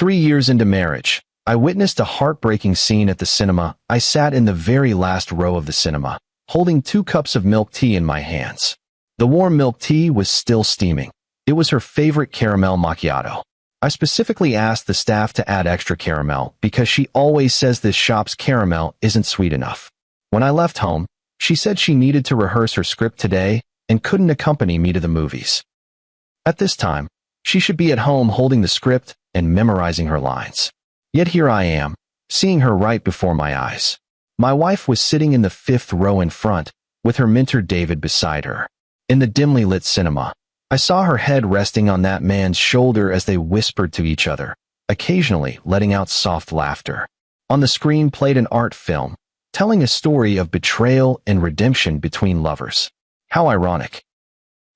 3 years into marriage, I witnessed a heartbreaking scene at the cinema. I sat in the very last row of the cinema, holding 2 cups of milk tea in my hands. The warm milk tea was still steaming. It was her favorite caramel macchiato. I specifically asked the staff to add extra caramel because she always says this shop's caramel isn't sweet enough. When I left home, she said she needed to rehearse her script today and couldn't accompany me to the movies. At this time, she should be at home holding the script and memorizing her lines. Yet here I am, seeing her right before my eyes. My wife was sitting in the 5th row in front, with her mentor David beside her. In the dimly lit cinema, I saw her head resting on that man's shoulder as they whispered to each other, occasionally letting out soft laughter. On the screen played an art film, telling a story of betrayal and redemption between lovers. How ironic.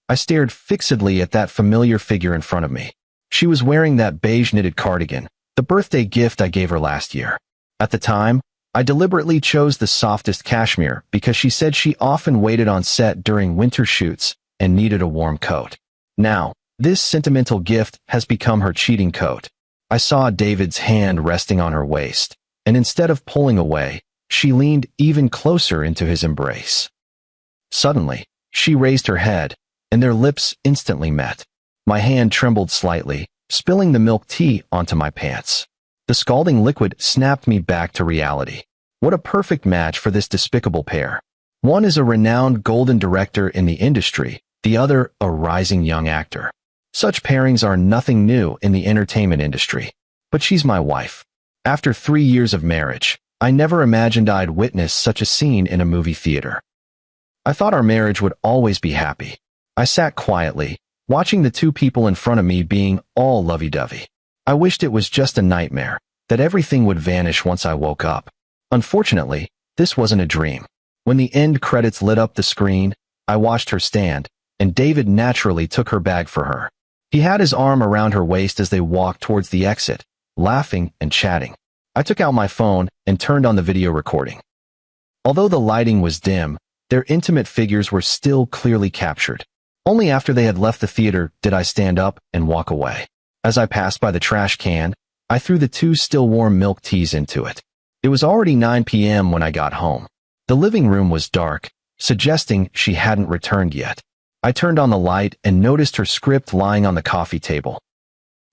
I stared fixedly at that familiar figure in front of me. She was wearing that beige knitted cardigan, the birthday gift I gave her last year. At the time, I deliberately chose the softest cashmere because she said she often waited on set during winter shoots and needed a warm coat. Now, this sentimental gift has become her cheating coat. I saw David's hand resting on her waist, and instead of pulling away, she leaned even closer into his embrace. Suddenly, she raised her head, and their lips instantly met. My hand trembled slightly, spilling the milk tea onto my pants. The scalding liquid snapped me back to reality. What a perfect match for this despicable pair. One is a renowned golden director in the industry, the other a rising young actor. Such pairings are nothing new in the entertainment industry. But she's my wife. After 3 years of marriage, I never imagined I'd witness such a scene in a movie theater. I thought our marriage would always be happy. I sat quietly, watching the 2 people in front of me being all lovey-dovey. I wished it was just a nightmare, that everything would vanish once I woke up. Unfortunately, this wasn't a dream. When the end credits lit up the screen, I watched her stand, and David naturally took her bag for her. He had his arm around her waist as they walked towards the exit, laughing and chatting. I took out my phone and turned on the video recording. Although the lighting was dim, their intimate figures were still clearly captured. Only after they had left the theater did I stand up and walk away. As I passed by the trash can, I threw the 2 still warm milk teas into it. It was already 9 p.m. when I got home. The living room was dark, suggesting she hadn't returned yet. I turned on the light and noticed her script lying on the coffee table.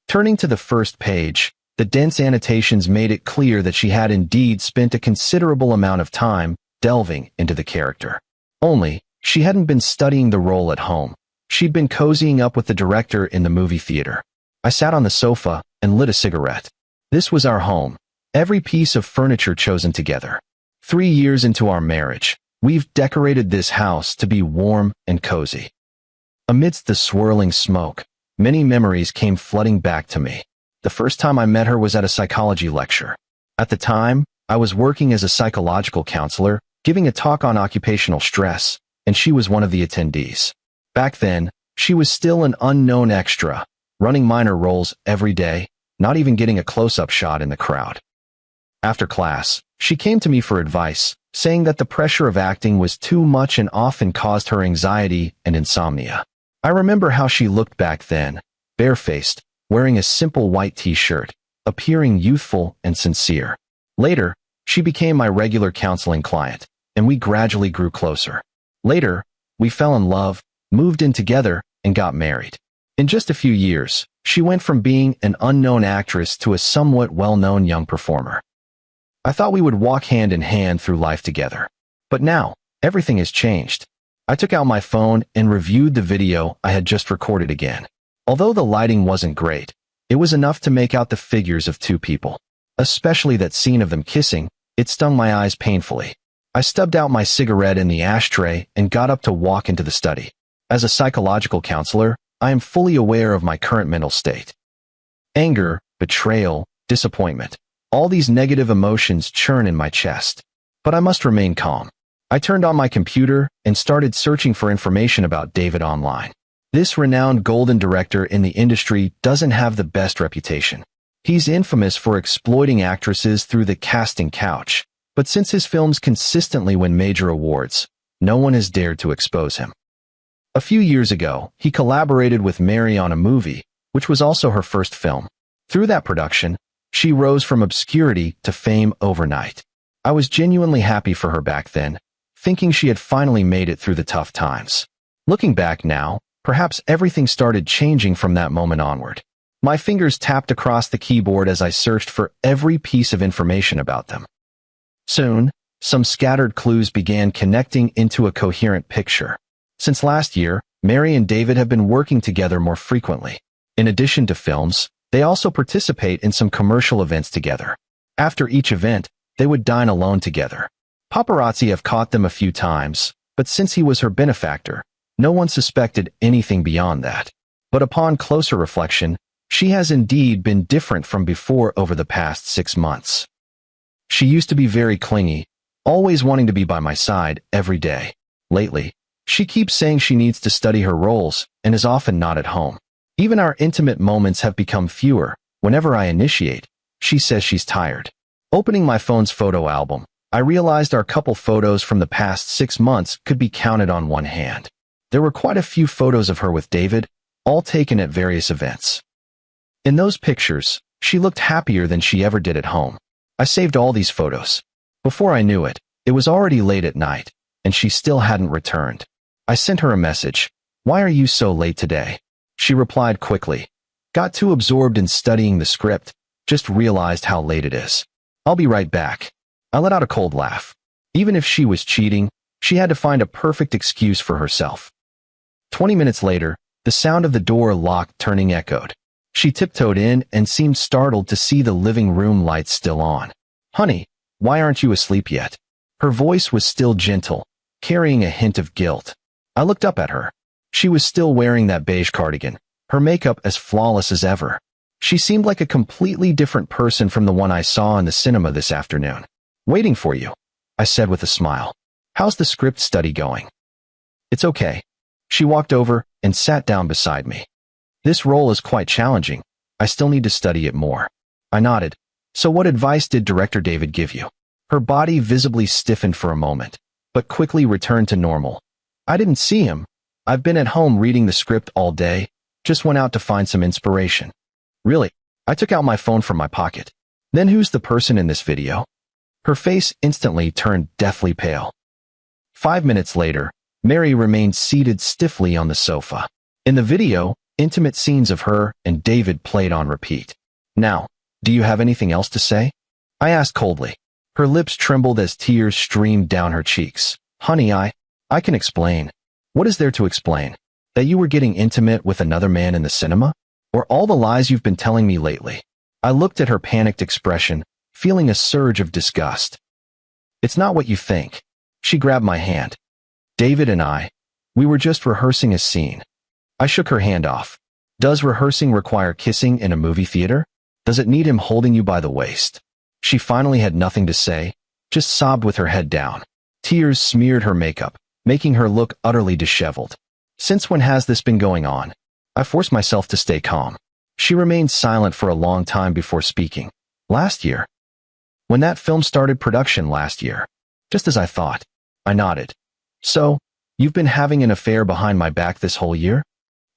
Turning to the first page, the dense annotations made it clear that she had indeed spent a considerable amount of time delving into the character. Only, she hadn't been studying the role at home. She'd been cozying up with the director in the movie theater. I sat on the sofa and lit a cigarette. This was our home, every piece of furniture chosen together. 3 years into our marriage, we've decorated this house to be warm and cozy. Amidst the swirling smoke, many memories came flooding back to me. The first time I met her was at a psychology lecture. At the time, I was working as a psychological counselor, giving a talk on occupational stress, and she was one of the attendees. Back then, she was still an unknown extra, running minor roles every day, not even getting a close-up shot in the crowd. After class, she came to me for advice, saying that the pressure of acting was too much and often caused her anxiety and insomnia. I remember how she looked back then, barefaced, wearing a simple white t-shirt, appearing youthful and sincere. Later, she became my regular counseling client, and we gradually grew closer. Later, we fell in love, moved in together, and got married. In just a few years, she went from being an unknown actress to a somewhat well-known young performer. I thought we would walk hand in hand through life together. But now, everything has changed. I took out my phone and reviewed the video I had just recorded again. Although the lighting wasn't great, it was enough to make out the figures of 2 people. Especially that scene of them kissing, it stung my eyes painfully. I stubbed out my cigarette in the ashtray and got up to walk into the study. As a psychological counselor, I am fully aware of my current mental state. Anger, betrayal, disappointment. All these negative emotions churn in my chest. But I must remain calm. I turned on my computer and started searching for information about David online. This renowned golden director in the industry doesn't have the best reputation. He's infamous for exploiting actresses through the casting couch, but since his films consistently win major awards, no one has dared to expose him. A few years ago, he collaborated with Mary on a movie, which was also her first film. Through that production, she rose from obscurity to fame overnight. I was genuinely happy for her back then, thinking she had finally made it through the tough times. Looking back now, perhaps everything started changing from that moment onward. My fingers tapped across the keyboard as I searched for every piece of information about them. Soon, some scattered clues began connecting into a coherent picture. Since last year, Mary and David have been working together more frequently. In addition to films, they also participate in some commercial events together. After each event, they would dine alone together. Paparazzi have caught them a few times, but since he was her benefactor, no one suspected anything beyond that. But upon closer reflection, she has indeed been different from before over the past 6 months. She used to be very clingy, always wanting to be by my side every day. Lately, she keeps saying she needs to study her roles and is often not at home. Even our intimate moments have become fewer. Whenever I initiate, she says she's tired. Opening my phone's photo album, I realized our couple photos from the past 6 months could be counted on one hand. There were quite a few photos of her with David, all taken at various events. In those pictures, she looked happier than she ever did at home. I saved all these photos. Before I knew it, it was already late at night, and she still hadn't returned. I sent her a message. "Why are you so late today?" She replied quickly. "Got too absorbed in studying the script, just realized how late it is. I'll be right back." I let out a cold laugh. Even if she was cheating, she had to find a perfect excuse for herself. 20 minutes later, the sound of the door locked turning echoed. She tiptoed in and seemed startled to see the living room lights still on. "Honey, why aren't you asleep yet?" Her voice was still gentle, carrying a hint of guilt. I looked up at her. She was still wearing that beige cardigan, her makeup as flawless as ever. She seemed like a completely different person from the one I saw in the cinema this afternoon. "Waiting for you," I said with a smile. "How's the script study going?" "It's okay." She walked over and sat down beside me. "This role is quite challenging. I still need to study it more." I nodded. "So what advice did director David give you?" Her body visibly stiffened for a moment, but quickly returned to normal. "I didn't see him. I've been at home reading the script all day, just went out to find some inspiration." "Really?" I took out my phone from my pocket. "Then who's the person in this video?" Her face instantly turned deathly pale. 5 minutes later, Mary remained seated stiffly on the sofa. In the video, intimate scenes of her and David played on repeat. "Now, do you have anything else to say?" I asked coldly. Her lips trembled as tears streamed down her cheeks. "Honey, I can explain." "What is there to explain? That you were getting intimate with another man in the cinema? Or all the lies you've been telling me lately?" I looked at her panicked expression, feeling a surge of disgust. "It's not what you think." She grabbed my hand. "David and we were just rehearsing a scene." I shook her hand off. "Does rehearsing require kissing in a movie theater? Does it need him holding you by the waist?" She finally had nothing to say, just sobbed with her head down. Tears smeared her makeup, making her look utterly disheveled. "Since when has this been going on?" I forced myself to stay calm. She remained silent for a long time before speaking. "Last year. When that film started production last year. Just as I thought." I nodded. "So, you've been having an affair behind my back this whole year?"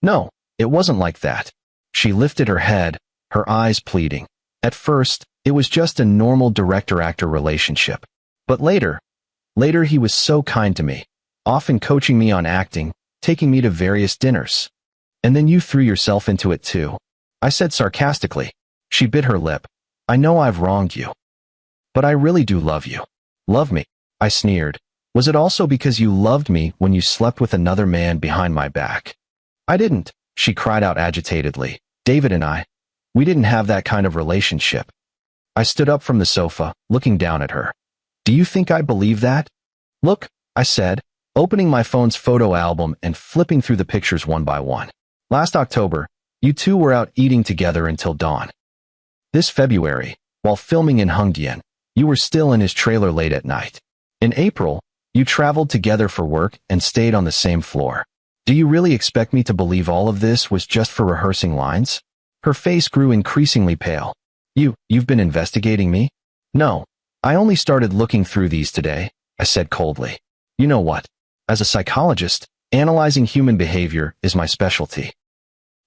"No, it wasn't like that." She lifted her head, her eyes pleading. "At first, it was just a normal director-actor relationship. But later he was so kind to me, often coaching me on acting, taking me to various dinners. And then you threw yourself into it too." I said sarcastically. She bit her lip. "I know I've wronged you. But I really do love you." "Love me?" I sneered. "Was it also because you loved me when you slept with another man behind my back?" "I didn't," she cried out agitatedly. "David and we didn't have that kind of relationship." I stood up from the sofa, looking down at her. "Do you think I believe that?" "Look," I said, opening my phone's photo album and flipping through the pictures one by one. "Last October, you two were out eating together until dawn. This February, while filming in Hongdian, you were still in his trailer late at night. In April, you traveled together for work and stayed on the same floor. Do you really expect me to believe all of this was just for rehearsing lines?" Her face grew increasingly pale. You've been investigating me?" "No, I only started looking through these today," I said coldly. "You know what? As a psychologist, analyzing human behavior is my specialty.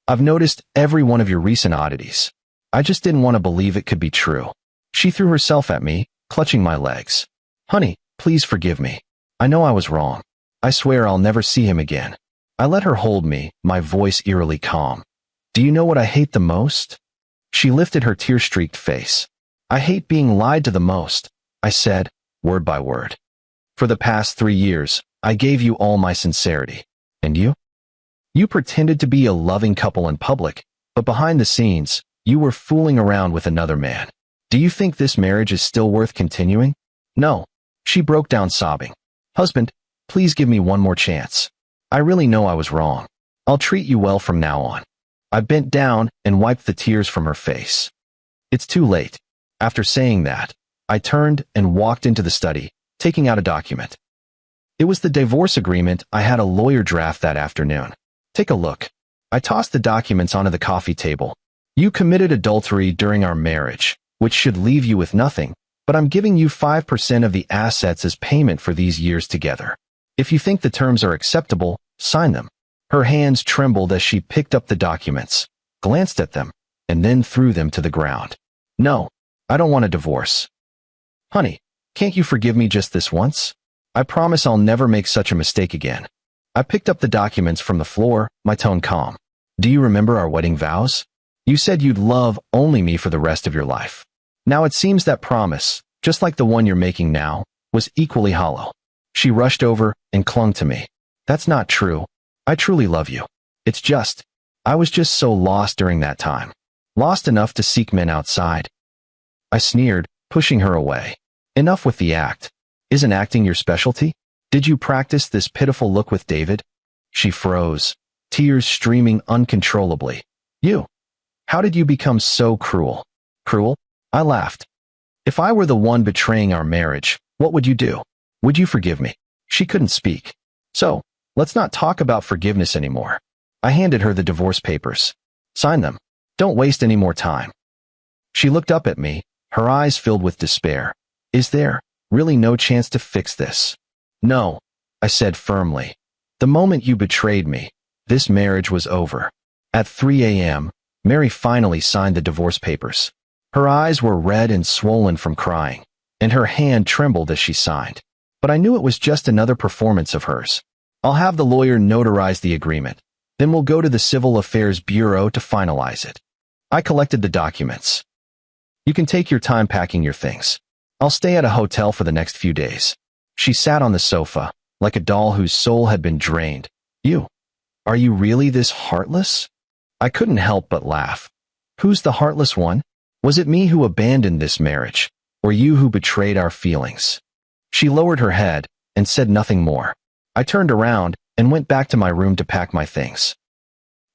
I've noticed every one of your recent oddities. I just didn't want to believe it could be true. She threw herself at me, clutching my legs. Honey, please forgive me. I know I was wrong. I swear I'll never see him again. I let her hold me, my voice eerily calm. Do you know what I hate the most? She lifted her tear-streaked face. I hate being lied to the most, I said, word by word. For the past 3 years, I gave you all my sincerity. And you? You pretended to be a loving couple in public, but behind the scenes, you were fooling around with another man. Do you think this marriage is still worth continuing? No. She broke down sobbing. Husband, please give me one more chance. I really know I was wrong. I'll treat you well from now on. I bent down and wiped the tears from her face. It's too late. After saying that, I turned and walked into the study, taking out a document. It was the divorce agreement I had a lawyer draft that afternoon. Take a look. I tossed the documents onto the coffee table. You committed adultery during our marriage, which should leave you with nothing, but I'm giving you 5% of the assets as payment for these years together. If you think the terms are acceptable, sign them. Her hands trembled as she picked up the documents, glanced at them, and then threw them to the ground. No, I don't want a divorce. Honey, can't you forgive me just this once? I promise I'll never make such a mistake again. I picked up the documents from the floor, my tone calm. Do you remember our wedding vows? You said you'd love only me for the rest of your life. Now it seems that promise, just like the one you're making now, was equally hollow. She rushed over and clung to me. That's not true. I truly love you. It's just, I was just so lost during that time. Lost enough to seek men outside. I sneered, pushing her away. Enough with the act. Isn't acting your specialty? Did you practice this pitiful look with David? She froze, tears streaming uncontrollably. You. How did you become so cruel? Cruel? I laughed. If I were the one betraying our marriage, what would you do? Would you forgive me? She couldn't speak. So, let's not talk about forgiveness anymore. I handed her the divorce papers. Sign them. Don't waste any more time. She looked up at me, her eyes filled with despair. Is there really no chance to fix this? No, I said firmly. The moment you betrayed me, this marriage was over. At 3 a.m., Mary finally signed the divorce papers. Her eyes were red and swollen from crying, and her hand trembled as she signed. But I knew it was just another performance of hers. I'll have the lawyer notarize the agreement. Then we'll go to the Civil Affairs Bureau to finalize it. I collected the documents. You can take your time packing your things. I'll stay at a hotel for the next few days. She sat on the sofa, like a doll whose soul had been drained. Are you really this heartless? I couldn't help but laugh. Who's the heartless one? Was it me who abandoned this marriage, or you who betrayed our feelings? She lowered her head and said nothing more. I turned around and went back to my room to pack my things.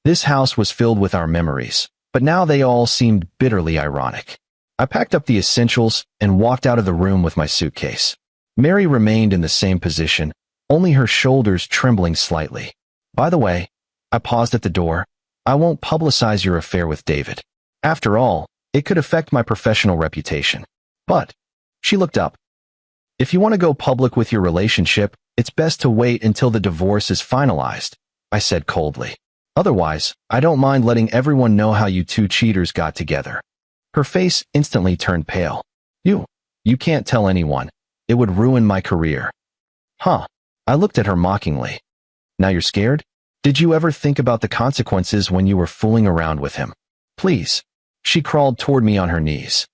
This house was filled with our memories, but now they all seemed bitterly ironic. I packed up the essentials and walked out of the room with my suitcase. Mary remained in the same position, only her shoulders trembling slightly. By the way, I paused at the door. I won't publicize your affair with David. After all, it could affect my professional reputation. But, she looked up. If you want to go public with your relationship, it's best to wait until the divorce is finalized, I said coldly. Otherwise, I don't mind letting everyone know how you two cheaters got together. Her face instantly turned pale. You can't tell anyone. It would ruin my career. Huh. I looked at her mockingly. Now you're scared? Did you ever think about the consequences when you were fooling around with him? Please. She crawled toward me on her knees.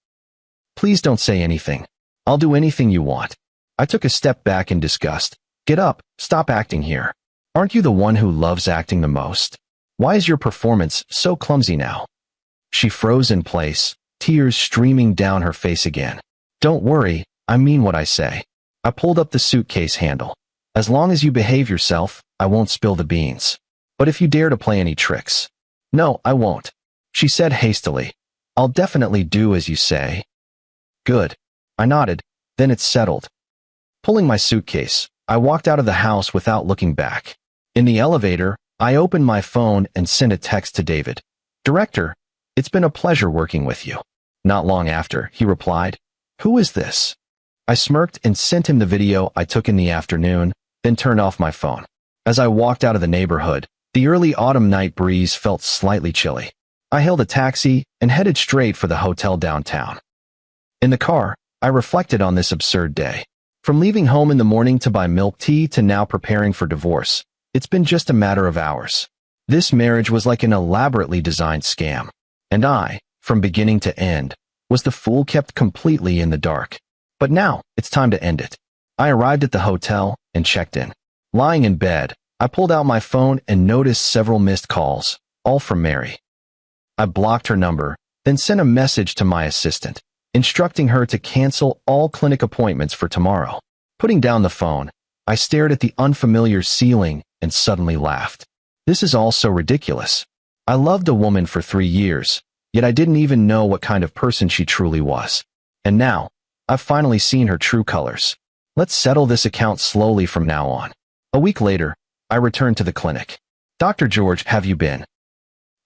Please don't say anything. I'll do anything you want. I took a step back in disgust. Get up, stop acting here. Aren't you the one who loves acting the most? Why is your performance so clumsy now? She froze in place, tears streaming down her face again. Don't worry, I mean what I say. I pulled up the suitcase handle. As long as you behave yourself, I won't spill the beans. But if you dare to play any tricks. No, I won't. She said hastily. I'll definitely do as you say. Good. I nodded, then it's settled. Pulling my suitcase, I walked out of the house without looking back. In the elevator, I opened my phone and sent a text to David. Director, it's been a pleasure working with you. Not long after, he replied, Who is this? I smirked and sent him the video I took in the afternoon, then turned off my phone. As I walked out of the neighborhood, the early autumn night breeze felt slightly chilly. I hailed a taxi and headed straight for the hotel downtown. In the car, I reflected on this absurd day. From leaving home in the morning to buy milk tea to now preparing for divorce, it's been just a matter of hours. This marriage was like an elaborately designed scam. And I, from beginning to end, was the fool kept completely in the dark. But now, it's time to end it. I arrived at the hotel and checked in. Lying in bed, I pulled out my phone and noticed several missed calls, all from Mary. I blocked her number, then sent a message to my assistant, instructing her to cancel all clinic appointments for tomorrow. Putting down the phone, I stared at the unfamiliar ceiling and suddenly laughed. This is all so ridiculous. I loved a woman for 3 years, yet I didn't even know what kind of person she truly was. And now, I've finally seen her true colors. Let's settle this account slowly from now on. A week later, I returned to the clinic. Dr. George, have you been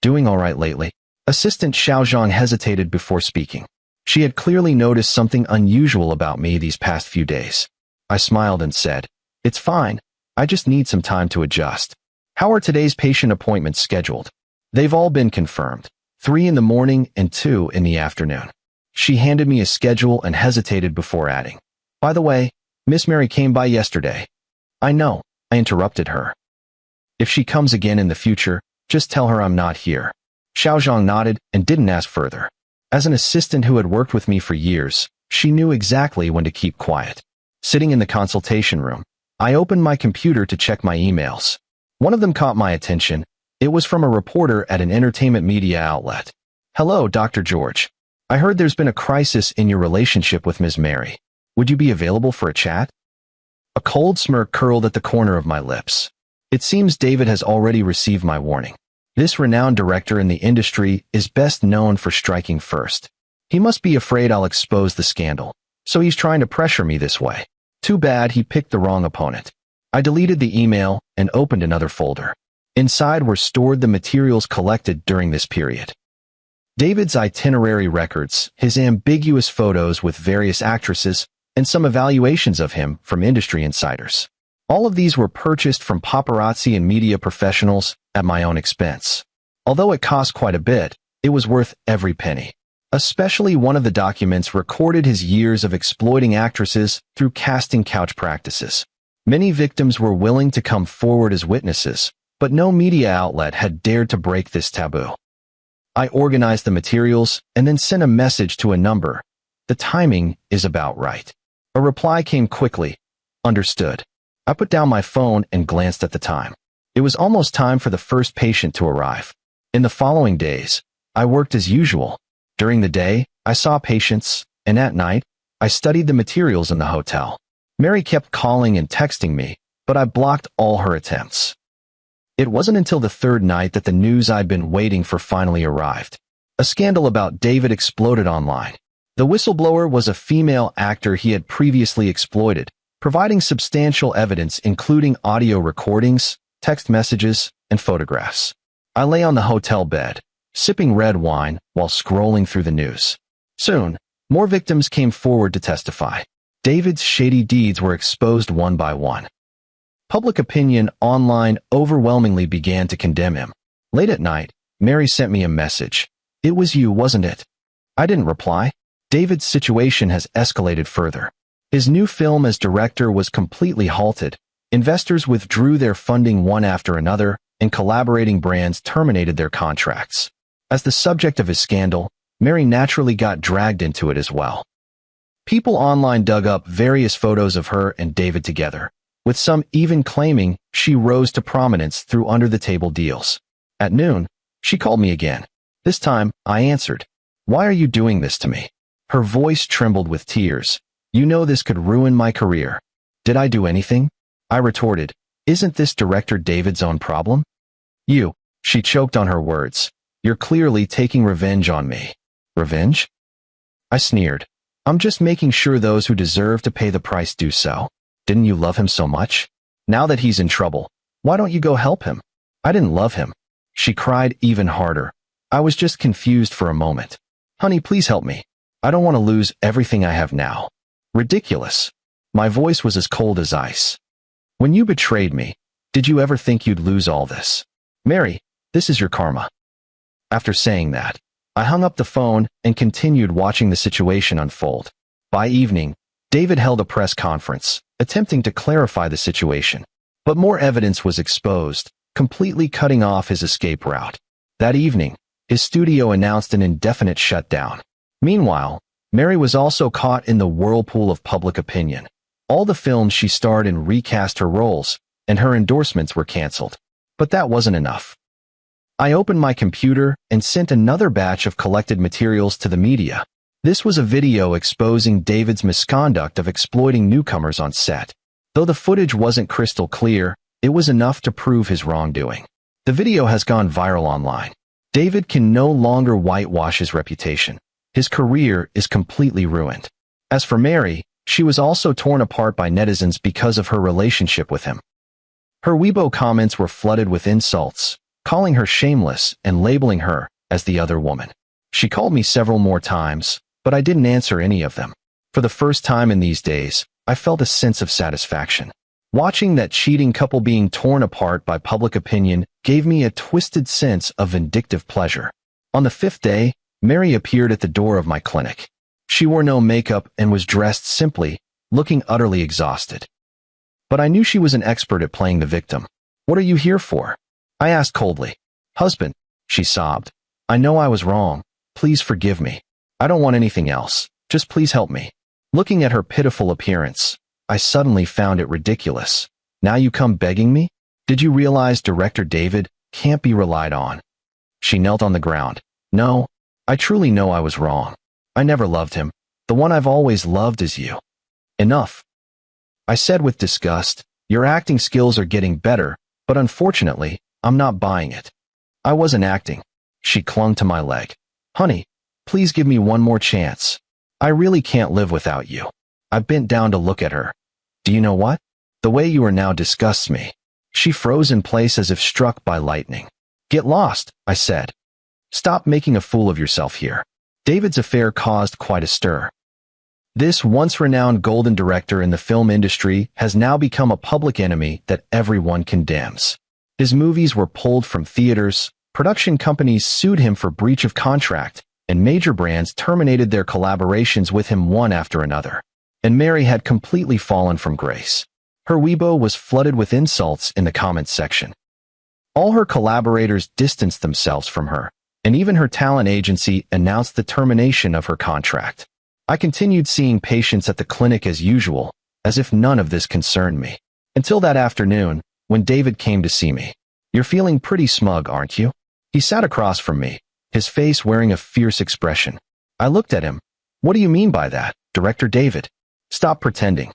doing all right lately? Assistant Xiaozhang hesitated before speaking. She had clearly noticed something unusual about me these past few days. I smiled and said, "It's fine. I just need some time to adjust." "How are today's patient appointments scheduled?" "They've all been confirmed. 3 in the morning and 2 in the afternoon." She handed me a schedule and hesitated before adding, "By the way, Miss Mary came by yesterday." "I know," I interrupted her. "If she comes again in the future, just tell her I'm not here." Xiaozhang nodded and didn't ask further. As an assistant who had worked with me for years, she knew exactly when to keep quiet. Sitting in the consultation room, I opened my computer to check my emails. One of them caught my attention. It was from a reporter at an entertainment media outlet. "Hello, Dr. George. I heard there's been a crisis in your relationship with Ms. Mary. Would you be available for a chat?" A cold smirk curled at the corner of my lips. It seems David has already received my warning. This renowned director in the industry is best known for striking first. He must be afraid I'll expose the scandal, so he's trying to pressure me this way. Too bad he picked the wrong opponent. I deleted the email and opened another folder. Inside were stored the materials collected during this period. David's itinerary records, his ambiguous photos with various actresses, and some evaluations of him from industry insiders. All of these were purchased from paparazzi and media professionals at my own expense. Although it cost quite a bit, it was worth every penny. Especially one of the documents recorded his years of exploiting actresses through casting couch practices. Many victims were willing to come forward as witnesses, but no media outlet had dared to break this taboo. I organized the materials and then sent a message to a number. "The timing is about right." A reply came quickly. "Understood." I put down my phone and glanced at the time. It was almost time for the first patient to arrive. In the following days, I worked as usual. During the day, I saw patients, and at night, I studied the materials in the hotel. Mary kept calling and texting me, but I blocked all her attempts. It wasn't until the third night that the news I'd been waiting for finally arrived. A scandal about David exploded online. The whistleblower was a female actor he had previously exploited, providing substantial evidence including audio recordings, text messages, and photographs. I lay on the hotel bed, sipping red wine while scrolling through the news. Soon, more victims came forward to testify. David's shady deeds were exposed one by one. Public opinion online overwhelmingly began to condemn him. Late at night, Mary sent me a message. "It was you, wasn't it?" I didn't reply. David's situation has escalated further. His new film as director was completely halted. Investors withdrew their funding one after another, and collaborating brands terminated their contracts. As the subject of his scandal, Mary naturally got dragged into it as well. People online dug up various photos of her and David together, with some even claiming she rose to prominence through under-the-table deals. At noon, she called me again. This time, I answered. "Why are you doing this to me?" Her voice trembled with tears. "You know this could ruin my career." "Did I do anything?" I retorted. "Isn't this director David's own problem?" She choked on her words. "You're clearly taking revenge on me." "Revenge?" I sneered. "I'm just making sure those who deserve to pay the price do so. Didn't you love him so much? Now that he's in trouble, why don't you go help him?" "I didn't love him." She cried even harder. "I was just confused for a moment. Honey, please help me. I don't want to lose everything I have now." "Ridiculous." My voice was as cold as ice. "When you betrayed me, did you ever think you'd lose all this?" "Mary, this is your karma." After saying that, I hung up the phone and continued watching the situation unfold. By evening, David held a press conference, attempting to clarify the situation. But more evidence was exposed, completely cutting off his escape route. That evening, his studio announced an indefinite shutdown. Meanwhile, Mary was also caught in the whirlpool of public opinion. All the films she starred in recast her roles, and her endorsements were canceled. But that wasn't enough. I opened my computer and sent another batch of collected materials to the media. This was a video exposing David's misconduct of exploiting newcomers on set. Though the footage wasn't crystal clear, it was enough to prove his wrongdoing. The video has gone viral online. David can no longer whitewash his reputation. His career is completely ruined. As for Mary, she was also torn apart by netizens because of her relationship with him. Her Weibo comments were flooded with insults, calling her shameless and labeling her as the other woman. She called me several more times, but I didn't answer any of them. For the first time in these days, I felt a sense of satisfaction. Watching that cheating couple being torn apart by public opinion gave me a twisted sense of vindictive pleasure. On the 5th day, Mary appeared at the door of my clinic. She wore no makeup and was dressed simply, looking utterly exhausted. But I knew she was an expert at playing the victim. "What are you here for?" I asked coldly. "Husband," she sobbed. "I know I was wrong. Please forgive me. I don't want anything else. Just please help me." Looking at her pitiful appearance, I suddenly found it ridiculous. "Now you come begging me? Did you realize Director David can't be relied on?" She knelt on the ground. "No, I truly know I was wrong. I never loved him. The one I've always loved is you." "Enough," I said with disgust. "Your acting skills are getting better, but unfortunately, I'm not buying it." "I wasn't acting." She clung to my leg. "Honey, please give me one more chance. I really can't live without you." I bent down to look at her. "Do you know what? The way you are now disgusts me." She froze in place as if struck by lightning. "Get lost," I said. "Stop making a fool of yourself here." David's affair caused quite a stir. This once-renowned golden director in the film industry has now become a public enemy that everyone condemns. His movies were pulled from theaters, production companies sued him for breach of contract, and major brands terminated their collaborations with him one after another. And Mary had completely fallen from grace. Her Weibo was flooded with insults in the comments section. All her collaborators distanced themselves from her, and even her talent agency announced the termination of her contract. I continued seeing patients at the clinic as usual, as if none of this concerned me. Until that afternoon, when David came to see me. "You're feeling pretty smug, aren't you?" He sat across from me, his face wearing a fierce expression. I looked at him. "What do you mean by that, Director David? Stop pretending."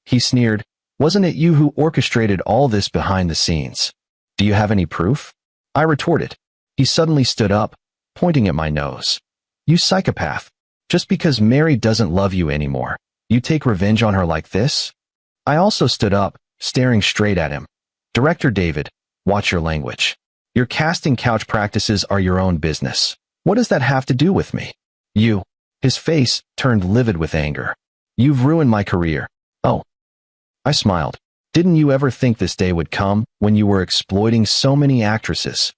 He sneered. "Wasn't it you who orchestrated all this behind the scenes? Do you have any proof?" I retorted. He suddenly stood up, pointing at my nose. "You psychopath. Just because Mary doesn't love you anymore, you take revenge on her like this?" I also stood up, staring straight at him. "Director David, watch your language. Your casting couch practices are your own business. What does that have to do with me?" "You." His face turned livid with anger. "You've ruined my career." "Oh." I smiled. "Didn't you ever think this day would come when you were exploiting so many actresses?"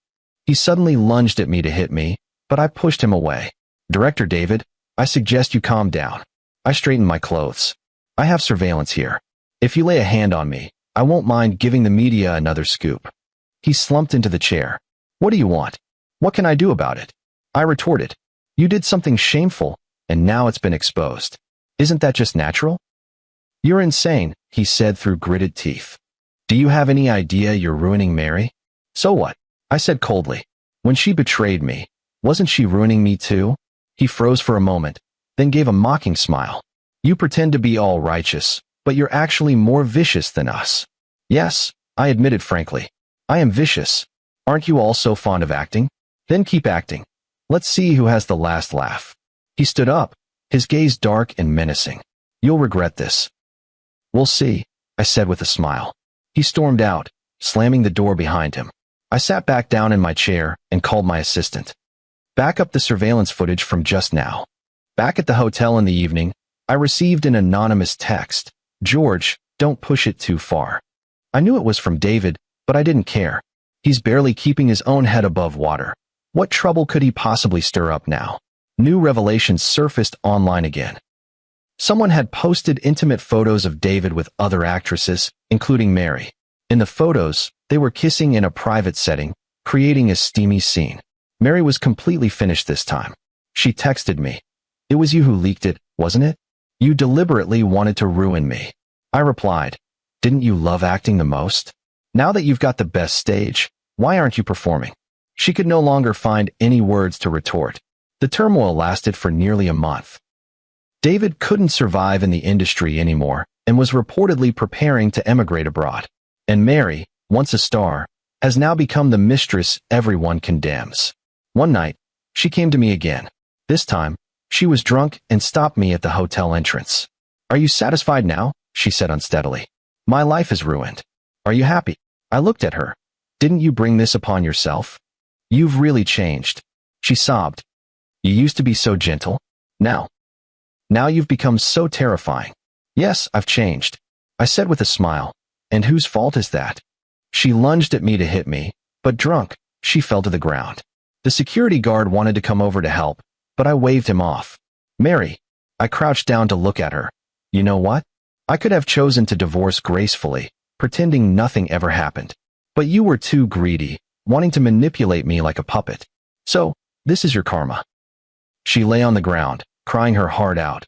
He suddenly lunged at me to hit me, but I pushed him away. "Director David, I suggest you calm down." I straightened my clothes. "I have surveillance here. If you lay a hand on me, I won't mind giving the media another scoop." He slumped into the chair. "What do you want? What can I do about it?" I retorted. "You did something shameful, and now it's been exposed. Isn't that just natural?" "You're insane," he said through gritted teeth. "Do you have any idea you're ruining Mary?" "So what?" I said coldly. "When she betrayed me, wasn't she ruining me too?" He froze for a moment, then gave a mocking smile. "You pretend to be all righteous, but you're actually more vicious than us." "Yes," I admitted frankly. "I am vicious. Aren't you all so fond of acting? Then keep acting. Let's see who has the last laugh." He stood up, his gaze dark and menacing. "You'll regret this." "We'll see," I said with a smile. He stormed out, slamming the door behind him. I sat back down in my chair and called my assistant. "Back up the surveillance footage from just now." Back at the hotel in the evening, I received an anonymous text. "George, don't push it too far." I knew it was from David, but I didn't care. He's barely keeping his own head above water. What trouble could he possibly stir up now? New revelations surfaced online again. Someone had posted intimate photos of David with other actresses, including Mary. In the photos, they were kissing in a private setting, creating a steamy scene. Mary was completely finished this time. She texted me. "It was you who leaked it, wasn't it? You deliberately wanted to ruin me." I replied, "Didn't you love acting the most? Now that you've got the best stage, why aren't you performing?" She could no longer find any words to retort. The turmoil lasted for nearly a month. David couldn't survive in the industry anymore and was reportedly preparing to emigrate abroad. And Mary, once a star, has now become the mistress everyone condemns. One night, she came to me again. This time, she was drunk and stopped me at the hotel entrance. "Are you satisfied now?" she said unsteadily. "My life is ruined. Are you happy?" I looked at her. "Didn't you bring this upon yourself? You've really changed." She sobbed. "You used to be so gentle. Now you've become so terrifying." "Yes, I've changed," I said with a smile. "And whose fault is that?" She lunged at me to hit me, but drunk, she fell to the ground. The security guard wanted to come over to help, but I waved him off. "Mary," I crouched down to look at her. "You know what? I could have chosen to divorce gracefully, pretending nothing ever happened. But you were too greedy, wanting to manipulate me like a puppet. So, this is your karma." She lay on the ground, crying her heart out.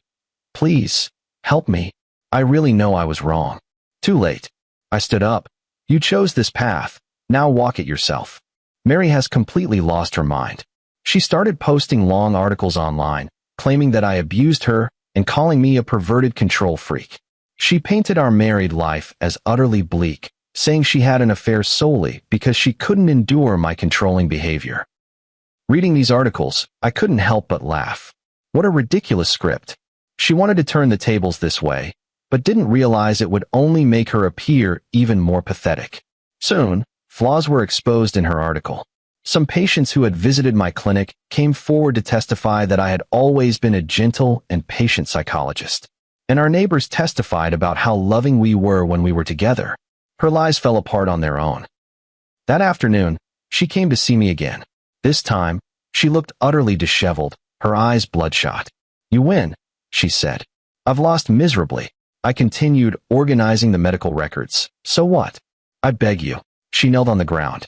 "Please, help me. I really know I was wrong." Too late. I stood up. "You chose this path. Now walk it yourself." Mary has completely lost her mind. She started posting long articles online, claiming that I abused her and calling me a perverted control freak. She painted our married life as utterly bleak, saying she had an affair solely because she couldn't endure my controlling behavior. Reading these articles, I couldn't help but laugh. What a ridiculous script. She wanted to turn the tables this way, but didn't realize it would only make her appear even more pathetic. Soon, flaws were exposed in her article. Some patients who had visited my clinic came forward to testify that I had always been a gentle and patient psychologist. And our neighbors testified about how loving we were when we were together. Her lies fell apart on their own. That afternoon, she came to see me again. This time, she looked utterly disheveled, her eyes bloodshot. "You win," she said. "I've lost miserably." I continued organizing the medical records. "So what?" "I beg you." She knelt on the ground.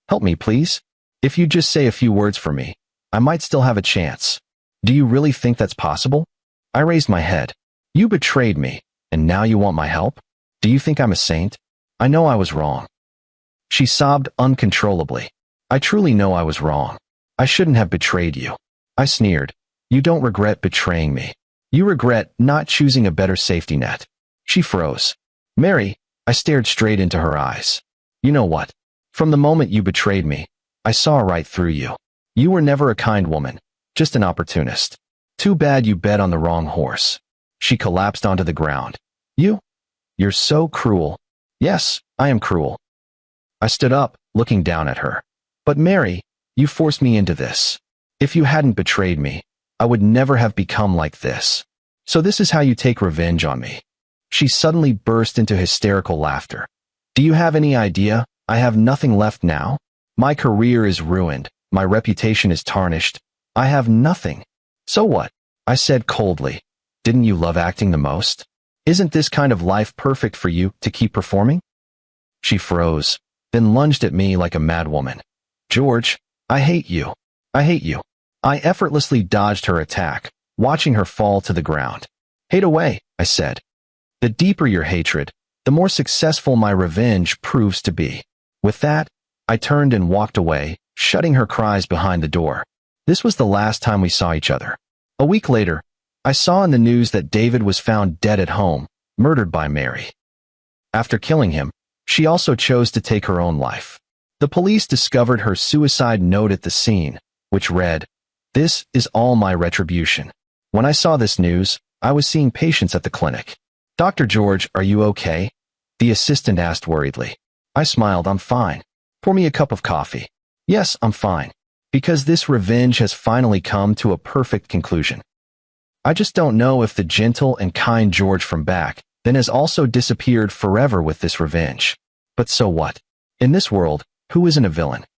"Help me, please. If you just say a few words for me, I might still have a chance." "Do you really think that's possible?" I raised my head. "You betrayed me, and now you want my help? Do you think I'm a saint? I know I was wrong." She sobbed uncontrollably. "I truly know I was wrong. I shouldn't have betrayed you." I sneered. "You don't regret betraying me. You regret not choosing a better safety net." She froze. "Mary," I stared straight into her eyes. "You know what? From the moment you betrayed me, I saw right through you. You were never a kind woman, just an opportunist. Too bad you bet on the wrong horse." She collapsed onto the ground. You're so cruel." "Yes, I am cruel." I stood up, looking down at her. "But Mary, you forced me into this. If you hadn't betrayed me, I would never have become like this. So this is how you take revenge on me." She suddenly burst into hysterical laughter. "Do you have any idea? I have nothing left now. My career is ruined. My reputation is tarnished. I have nothing." "So what?" I said coldly. "Didn't you love acting the most? Isn't this kind of life perfect for you to keep performing?" She froze, then lunged at me like a madwoman. "George, I hate you. I hate you." I effortlessly dodged her attack, watching her fall to the ground. "Hate away," I said. "The deeper your hatred, the more successful my revenge proves to be." With that, I turned and walked away, shutting her cries behind the door. This was the last time we saw each other. A week later, I saw in the news that David was found dead at home, murdered by Mary. After killing him, she also chose to take her own life. The police discovered her suicide note at the scene, which read, "This is all my retribution." When I saw this news, I was seeing patients at the clinic. "Dr. George, are you okay?" the assistant asked worriedly. I smiled. "I'm fine. Pour me a cup of coffee." "Yes, I'm fine. Because this revenge has finally come to a perfect conclusion. I just don't know if the gentle and kind George from back then has also disappeared forever with this revenge. But so what? In this world, who isn't a villain?